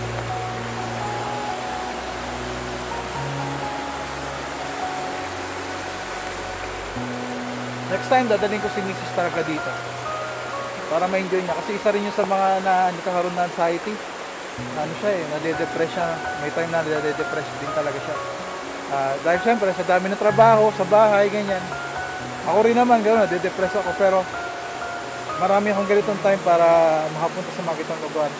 Next time, dadalhin ko si Mrs. talaga dito para ma-enjoy niya. Kasi isa rin yun sa mga nagkakaroon na anxiety. Ano siya nade-depress siya. May time na nade-depress din talaga siya. Dahil syempre, sa dami ng trabaho, sa bahay, ganyan. Ako rin naman, gano'n, nade-depress ako. Pero marami akong ganitong time para makapunta sa mga kitang lugar.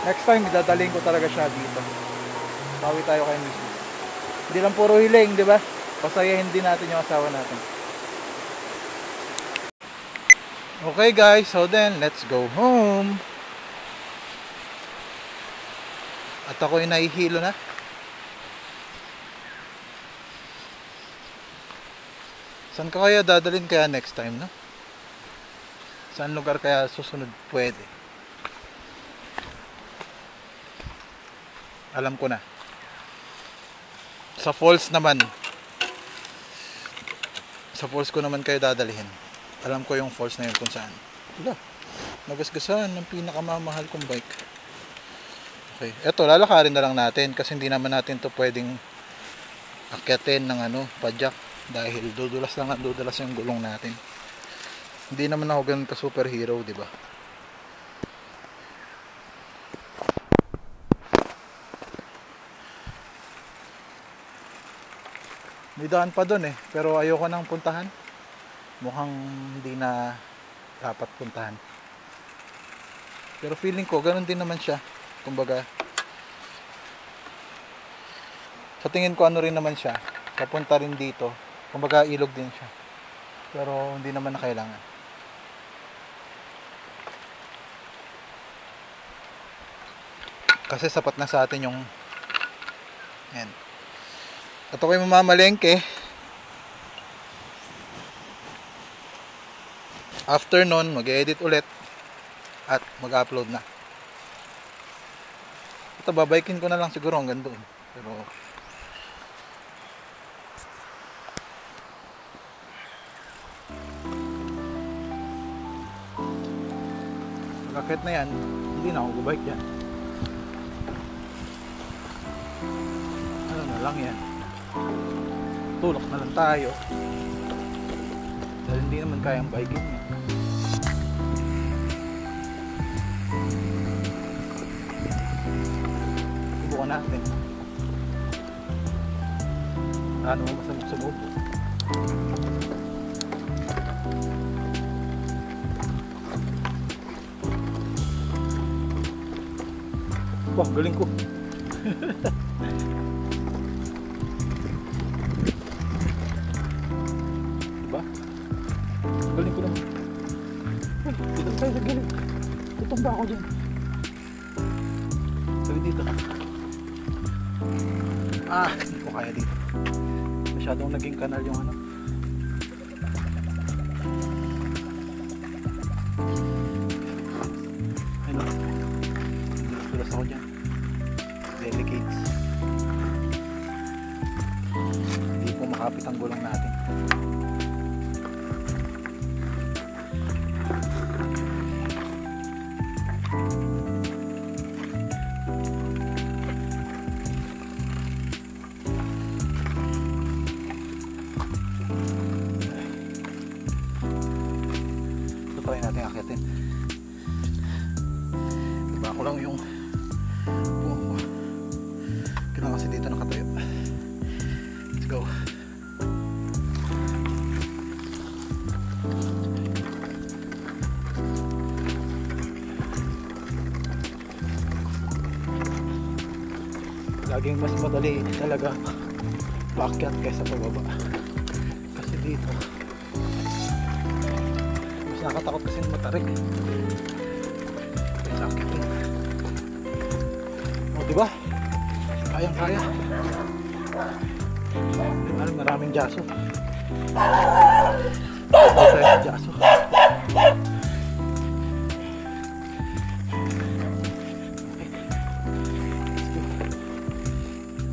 Next time, dadalhin ko talaga siya dito. Bawi tayo kay Mrs. Hindi lang puro hiling, di ba? Pasayahin din natin yung asawa natin. Okay guys, so then, let's go home. At ako'y nahihilo na. Saan ka kaya dadalhin kaya next time, no? Saan lugar kaya susunod pwede? Alam ko na. Sa falls naman. Sa falls ko naman kayo dadalhin. Alam ko yung falls na yun kung saan. Wala. Nagasgasan ng pinakamamahal kong bike. Okay. Eto, lalakarin na lang natin kasi hindi naman natin to pwedeng akyatin ng padjak dahil dudulas yung gulong natin. Hindi naman ako ganun ka superhero, di ba? May daan pa doon pero ayoko nang puntahan. Mukhang hindi na dapat puntahan. Pero feeling ko ganun din naman siya. Kumbaga, sa tingin ko rin naman siya. Papunta rin dito. Kumbaga ilog din siya. Pero hindi naman na kailangan. Kasi sapat na sa atin yung yan. At ako'y mamamalengke. After nun, mag-edit ulit at mag-upload na. Ito, babaykin ko na lang siguro hanggang doon. Pero akit na yan, Hindi na ako gubike yan. Ano na lang yan. Tulak na lang tayo. Dahil hindi naman kayang biking yan. Subukan natin. Ano mo masabog-sabog. Wah, galing ko. Diba? Galing ko naman. Uy, dito tayo sa gilid. Tutumba ako dyan. Sabi dito. Ah, hindi ko kaya dito. Masyadong naging kanal yung ano. Ano? Tulas ako dyan. Delicates. Hindi po makapit ang gulong natin. Ito try natin akitin. Diba ako lang yung kailangan kasi dito nakatayo. Let's go. Laging mas madali talaga paakyat kaysa pababa. Kasi dito mas nakatakot kasi matarik kaysa akyatin. O diba? Kayang-kaya. Maraming jaso. Maraming jaso.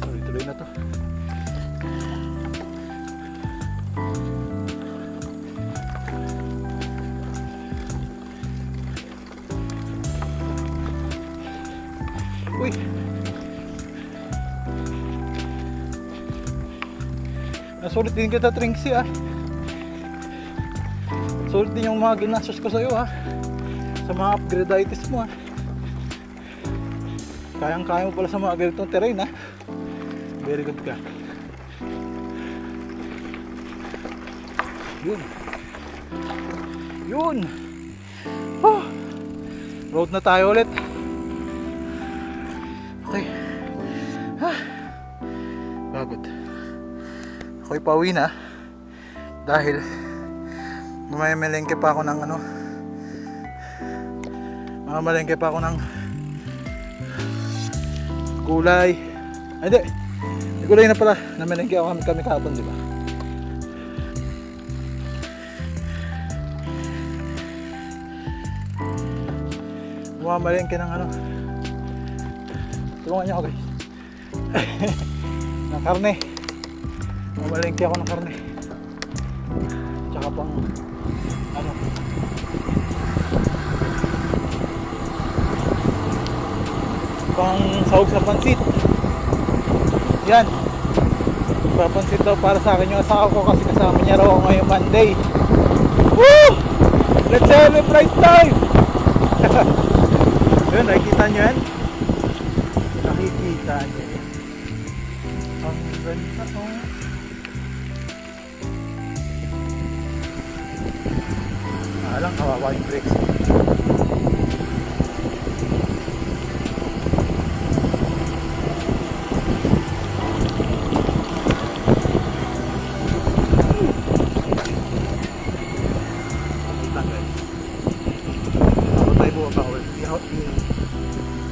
Tuloy-tuloy na to. Uy! Nasulit din kita, Trinksy, ah. Sulit din yung mga ginastos ko sa'yo, ah. Sa mga upgrade mo, ah. Kayang-kaya mo pala sa mga ganitong terrain, ah. Very good ka. Yun. Yun. Oh. Road na tayo ulit. Okay. Ah. Pagod. Ako'y pauwi na dahil mamalengke pa ako ng ano, mamalengke pa ako ng gulay. Ay, hindi, gulay na pala. Namalengke ako kami kahapon, di ba? Mamalengke ng ano, tulungan niyo ako, guys. Ng karne. Mamalengke ako ng karne. Tsaka pang ano, pang sahog sa pansit. Yan. Papansit daw para sa akin yung asawa ko kasi kasama niya raw ako ngayong Monday. Woo! Let's celebrate time! Yun, nakikita nyo yan? Nakikita nyo yan. Ang ganda, oh. Alang kawawa yung brakes.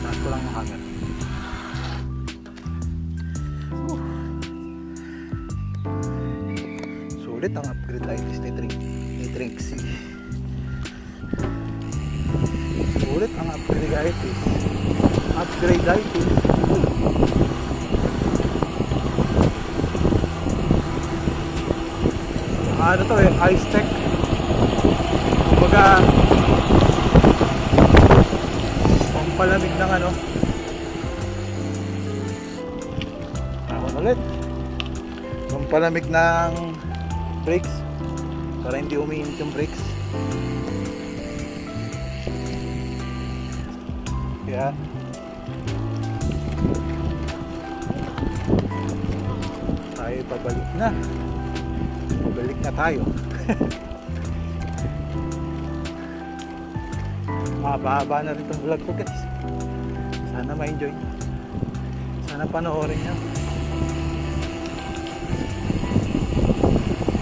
Taas ko lang yung hanger. Sulit ang upgrade lights ni Trinksy. Sulit ang upgrade lights. Upgrade lights. Ano to eh, ice tech. Kumbaga pampalamig ng ano. Tawag ulit. Pampalamig ng brakes para hindi umiinit yung brakes. Kaya tayo pabalik na. Pabalik na tayo. Mahaba-haba na rin itong vlog ko guys. Sana ma-enjoy nyo. Sana panoorin nyo.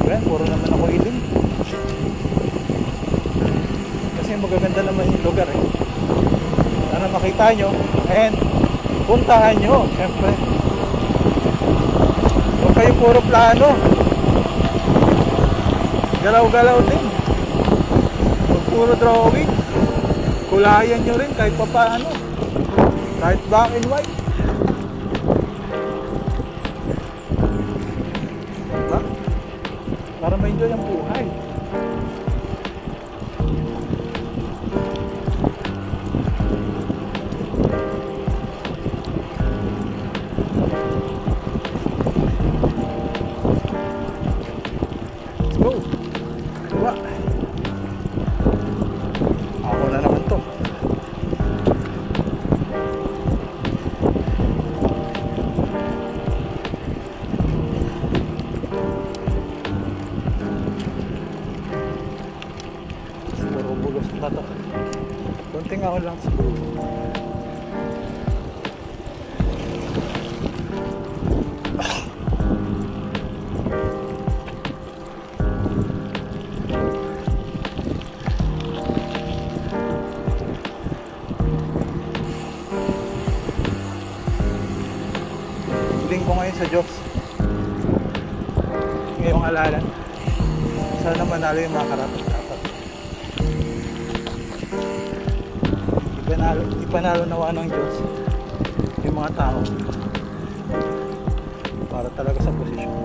Ayan, puro naman ako ilim. Kasi magaganda naman yung lugar eh. Sana makita nyo. And puntahan nyo. Siyempre. Huwag kayo puro plano. Galaw-galaw din. Huwag puro drawing. Kulayan nyo rin kahit papaano. Kahit black and white. Diba? Para ma-enjoy ang buhay. Let's go. Diba? Ako na naman to. Siguro bulos na to. Konting ako lang siguro. Hiling ko ngayon sa Diyos ngayong halalan, sana manalo yung mga karapat-dapat. Ipanalo nawa ng Diyos yung mga tao para talaga sa posisyon.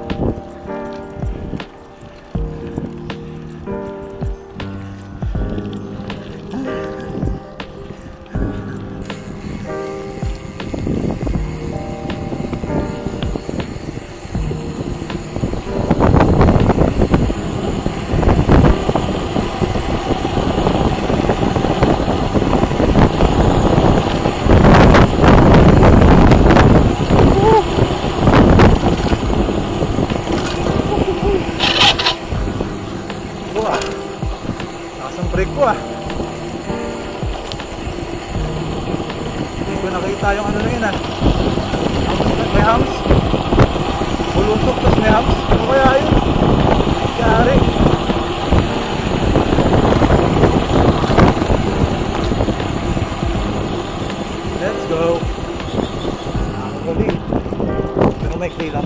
Break ko ah. Hindi ko nakita yung ano na yun ah. May hams. Bulusok tapos may hams. Ano kaya yun? Kari. Let's go. Nakakagaling. Pero may clean up.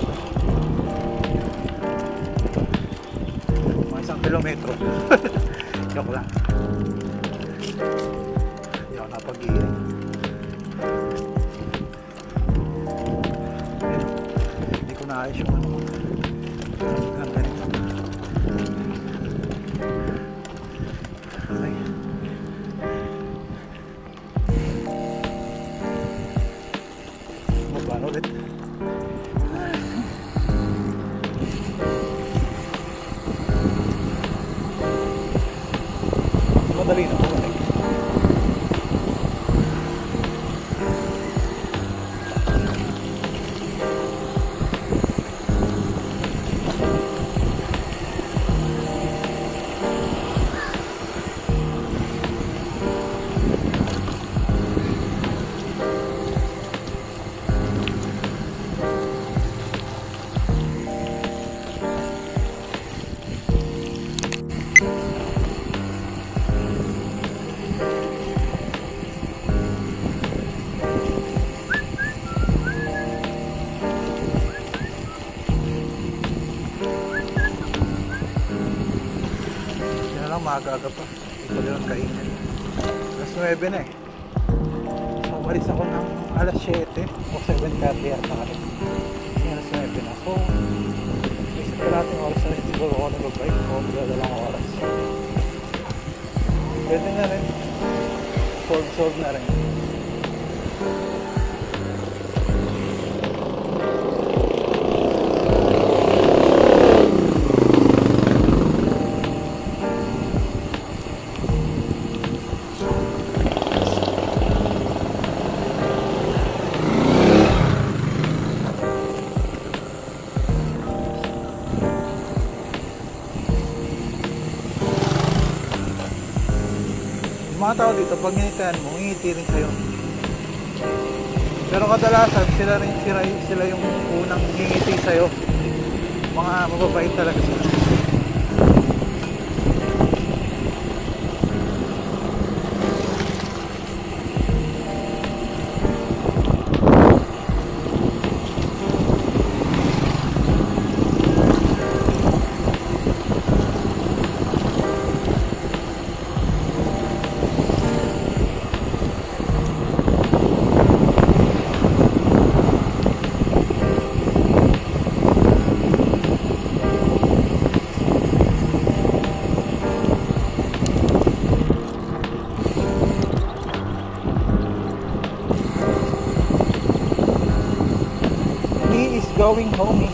Mga 1 kilometro. Joke lang. Hindi ako napag-iin. Hindi ko naayos yung ano. Ang ganito. Okay. Mabano ulit. Madali na pumanik. Maaga-aga pa. Ito lang kainin. Alas 9 na eh. So, umalis ako ng alas 7 o 7:30 at nakalit. Alas 9 na. So, isip ko natin oras na rin. Siguro ako nag-bike o magdadalang oras. Pwede na rin. Solve na rin. Yung mga tao dito, pag nginitian mo, ngingiti rin sa'yo. Pero kadalasan, sila yung unang ngingiti sa'yo. Mga mababait talaga sila. He is going home.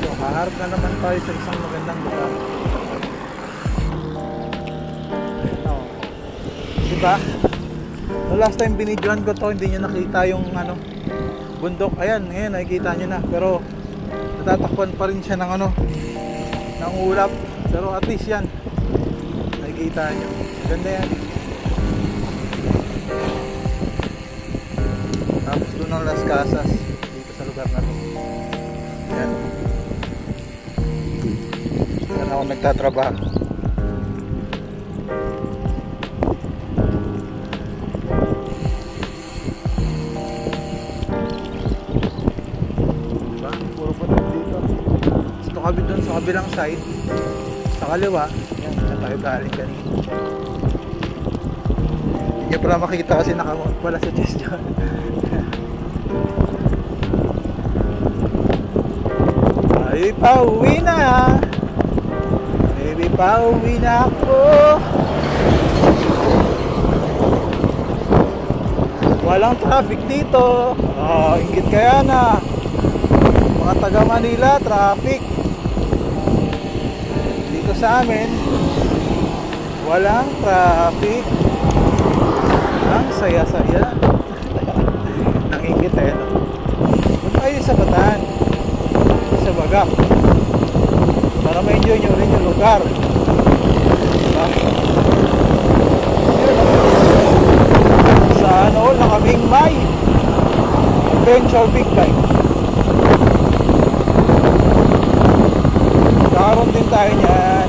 So, haharap na naman tayo sa isang magandang lugar. Oh. Diba? The last time binidyohan ko to, hindi nyo nakita yung bundok. Ayan, ngayon nakikita nyo na. Pero natatakpan pa rin siya ng ng ulap. Pero at least yan, nakikita nyo. Ganda yan. Tapos doon ang Las Casas, dito sa lugar na to. Yan. Yan ako nagtatrabaho. Diba? Puro pa dito. Gusto kami doon sa kabilang side. Sa kaliwa. Yan, na tayo galing kanina. Hindi nyo pala makita kasi nakamount pala sa chest dyan. Ay, pauwi na. Baby, pauwi na ako. Walang traffic dito. Oh, ingit kaya na. Mga taga Manila, traffic. Dito sa amin, walang traffic. Ang saya-saya. Nangingit no? Punta kayo sa Bataan, sa Bagak, para ma-enjoy nyo rin yung lugar. Diba? Sa na kaming may adventure big bike. Kakaroon din tayo niyan.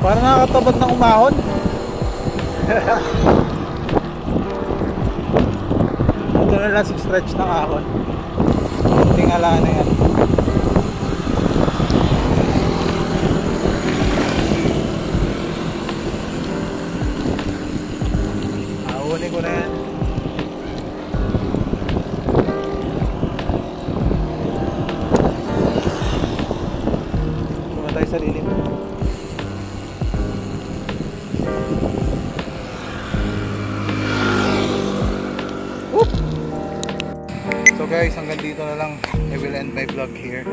Parang nakakatabad ng umahon. Ito na lang stretch ng ahon. Tingala na yan. Ahunin ko na yan. Pumunta tayo sa lilim. guys, hanggang dito na lang. I will end my vlog here.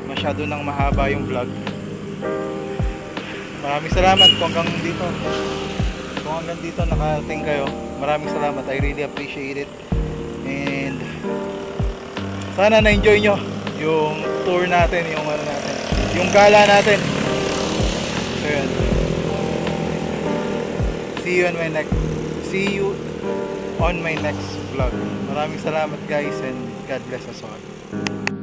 Masyado nang mahaba yung vlog. Maraming salamat kung hanggang dito. Kung hanggang dito nakarating kayo. Maraming salamat. I really appreciate it. And sana na-enjoy nyo yung tour natin, yung ano natin, yung gala natin. So yun. See you on my next vlog. Maraming salamat guys, and God bless us all.